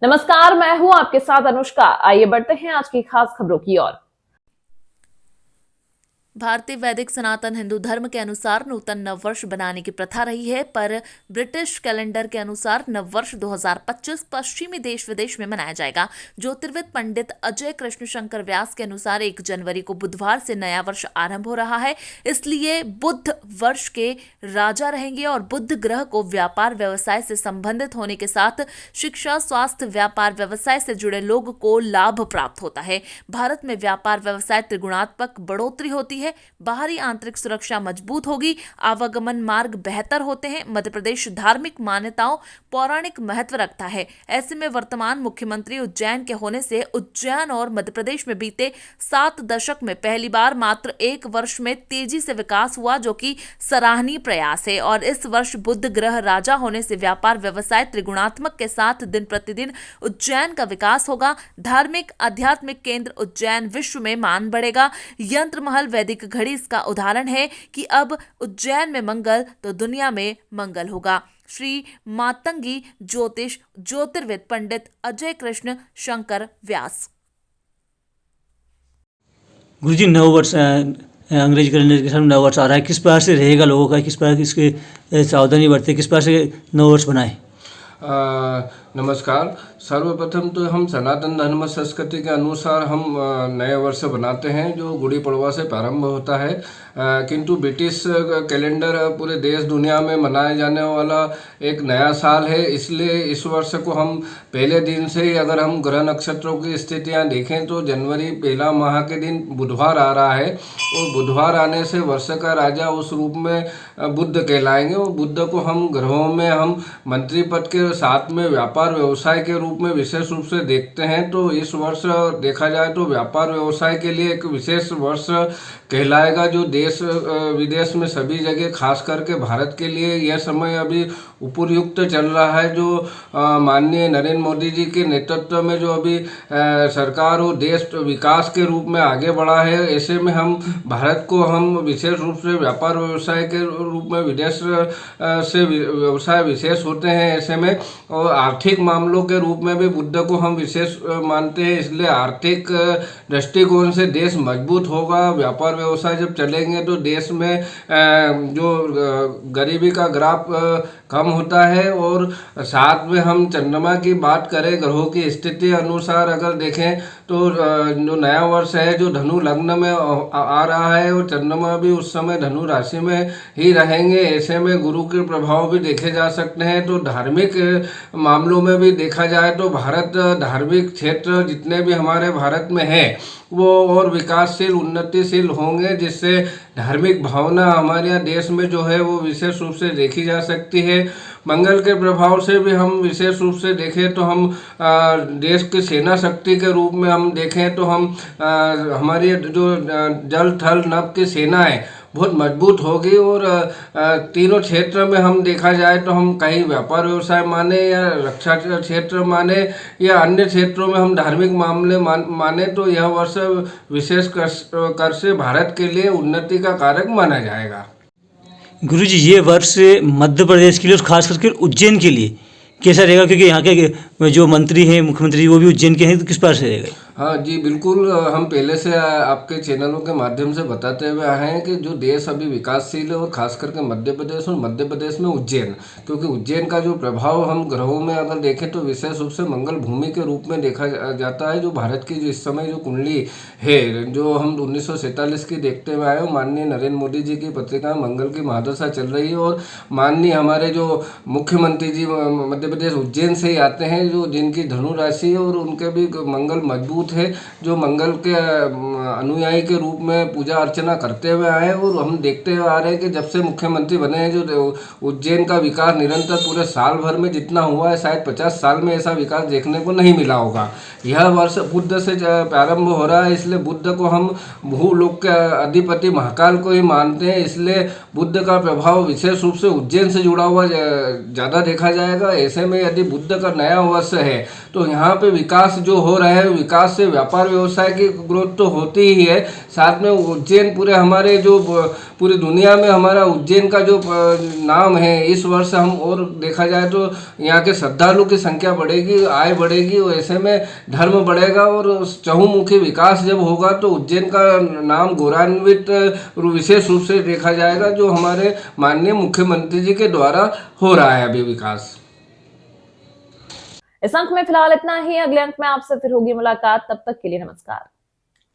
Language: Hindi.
नमस्कार, मैं हूं आपके साथ अनुष्का। आइए बढ़ते हैं आज की खास खबरों की ओर। भारतीय वैदिक सनातन हिंदू धर्म के अनुसार नूतन नववर्ष बनाने की प्रथा रही है, पर ब्रिटिश कैलेंडर के अनुसार नववर्ष 2025 पश्चिमी देश विदेश में मनाया जाएगा। ज्योतिर्विद पंडित अजय कृष्ण शंकर व्यास के अनुसार 1 जनवरी को बुधवार से नया वर्ष आरंभ हो रहा है, इसलिए बुध वर्ष के राजा रहेंगे और बुध ग्रह को व्यापार व्यवसाय से संबंधित होने के साथ शिक्षा, स्वास्थ्य, व्यापार व्यवसाय से जुड़े लोग को लाभ प्राप्त होता है। भारत में व्यापार व्यवसाय त्रिगुणात्मक बढ़ोतरी होती है, बाहरी आंतरिक सुरक्षा मजबूत होगी, आवागमन मार्ग बेहतर होते हैं। मध्य प्रदेश धार्मिक मान्यताओं पौराणिक महत्व रखता है। ऐसे में वर्तमान मुख्यमंत्री उज्जैन के होने से उज्जैन और मध्य प्रदेश में बीते 7 दशक में पहली बार मात्र 1 वर्ष में तेजी से विकास हुआ, जो कि सराहनीय प्रयास है। और इस वर्ष बुध ग्रह राजा होने से व्यापार व्यवसाय त्रिगुणात्मक के साथ दिन प्रतिदिन उज्जैन का विकास होगा। धार्मिक आध्यात्मिक केंद्र उज्जैन विश्व में मान बढ़ेगा। यंत्र महल वैदिक घड़ी इसका उदाहरण है कि अब उज्जैन में मंगल तो दुनिया में मंगल होगा। श्री मातंगी ज्योतिष ज्योतिर्विद पंडित अजय कृष्ण शंकर व्यास। गुरुजी, नववर्ष अंग्रेजी कैलेंडर के साथ नववर्ष आ रहा है। किस प्रकार से रहेगा लोगों का, किस प्रकार की इसके सावधानी बरते, किस प्रकार से नववर्ष बनाए? नमस्कार। सर्वप्रथम तो हम सनातन धर्म संस्कृति के अनुसार हम नए वर्ष बनाते हैं, जो गुड़ी पड़वा से प्रारंभ होता है। किंतु ब्रिटिश कैलेंडर पूरे देश दुनिया में मनाए जाने वाला एक नया साल है, इसलिए इस वर्ष को हम पहले दिन से ही, अगर हम ग्रह नक्षत्रों की स्थितियां देखें तो जनवरी पहला माह के दिन बुधवार आ रहा है, और बुधवार आने से वर्ष का राजा उस रूप में बुध कहलाएंगे। और बुध को हम ग्रहों में हम मंत्री पद के साथ में व्यापार व्यवसाय के रूप में विशेष रूप से देखते हैं। तो इस वर्ष देखा जाए तो व्यापार व्यवसाय के लिए एक विशेष वर्ष कहलाएगा, जो देश विदेश में सभी जगह, खास करके भारत के लिए यह समय अभी उपयुक्त चल रहा है। जो माननीय नरेंद्र मोदी जी के नेतृत्व में जो अभी सरकार और देश विकास के रूप में आगे बढ़ा है, ऐसे में हम भारत को हम विशेष रूप से व्यापार व्यवसाय के रूप में विदेश से व्यवसाय विशेष होते हैं ऐसे में, और आर्थिक मामलों के रूप में भी बुध को हम विशेष मानते हैं। इसलिए आर्थिक दृष्टिकोण से देश मजबूत होगा। व्यापार व्यवसाय जब चलेंगे तो देश में जो गरीबी का ग्राफ कम होता है। और साथ में हम चंद्रमा की बात करें, ग्रहों की स्थिति अनुसार अगर देखें तो जो नया वर्ष है जो धनु लग्न में आ रहा है, और चंद्रमा भी उस समय धनु राशि में ही रहेंगे। ऐसे में गुरु के प्रभाव भी देखे जा सकते हैं। तो धार्मिक मामलों में भी देखा जाए तो भारत धार्मिक क्षेत्र जितने भी हमारे भारत में है वो और विकासशील उन्नतिशील होंगे, जिससे धार्मिक भावना हमारे यहाँ देश में जो है वो विशेष रूप से देखी जा सकती है। मंगल के प्रभाव से भी हम विशेष रूप से देखें तो हम देश की सेना शक्ति के रूप में हम देखें तो हम हमारी जो जल थल नभ की सेना है बहुत मजबूत होगी। और तीनों क्षेत्र में हम देखा जाए तो हम कहीं व्यापार व्यवसाय माने या रक्षा क्षेत्र माने या अन्य क्षेत्रों में हम धार्मिक मामले माने तो यह वर्ष विशेष कर से भारत के लिए उन्नति का कारक माना जाएगा। गुरुजी, ये वर्ष मध्य प्रदेश के लिए और खास करके उज्जैन के लिए कैसा रहेगा? क्योंकि यहाँ के जो मंत्री हैं, मुख्यमंत्री, वो भी उज्जैन के हैं, तो किस प्रकार से रहेगा? हाँ जी, बिल्कुल। हम पहले से आपके चैनलों के माध्यम से बताते हुए आए हैं कि जो देश अभी विकासशील है, और खास करके मध्य प्रदेश, और मध्य प्रदेश में उज्जैन, क्योंकि उज्जैन का जो प्रभाव हम ग्रहों में अगर देखें तो विशेष रूप से मंगल भूमि के रूप में देखा जाता है। जो भारत की जो इस समय जो कुंडली है, जो हम 1947 की देखते हुए आए हो, माननीय नरेंद्र मोदी जी की पत्रिका मंगल की महादशा चल रही है, और माननीय हमारे जो मुख्यमंत्री जी मध्य प्रदेश उज्जैन से ही आते हैं, जो जिनकी धनु राशि है, और उनके भी मंगल मजबूत है, जो मंगल के अनुयायी के रूप में पूजा अर्चना करते हुए आए। और हम देखते हुए आ रहे हैं कि जब से मुख्यमंत्री बने हैं, जो उज्जैन का विकास निरंतर पूरे साल भर में जितना हुआ है, शायद 50 साल में ऐसा विकास देखने को नहीं मिला होगा। यह वर्ष बुध से प्रारंभ हो रहा है, इसलिए बुध को हम भूलोक के अधिपति महाकाल को ही मानते हैं। इसलिए बुध का प्रभाव विशेष रूप से उज्जैन से जुड़ा हुआ ज़्यादा देखा जाएगा। ऐसे में यदि बुध का नया वर्ष है तो यहाँ पे विकास जो हो रहा है, विकास से व्यापार व्यवसाय की ग्रोथ तो होती ही है, साथ में उज्जैन पूरे हमारे जो पूरी दुनिया में हमारा उज्जैन का जो नाम है, इस वर्ष हम और देखा जाए तो यहाँ के श्रद्धालु की संख्या बढ़ेगी, आय बढ़ेगी, ऐसे में धर्म बढ़ेगा और चहुमुखी विकास जब होगा तो उज्जैन का नाम गौरवान्वित विशेष रूप से देखा जाएगा, जो हमारे माननीय मुख्यमंत्री जी के द्वारा हो रहा है अभी विकास। इस अंक में फिलहाल इतना ही। अगले अंक में आपसे फिर होगी मुलाकात, तब तक के लिए नमस्कार।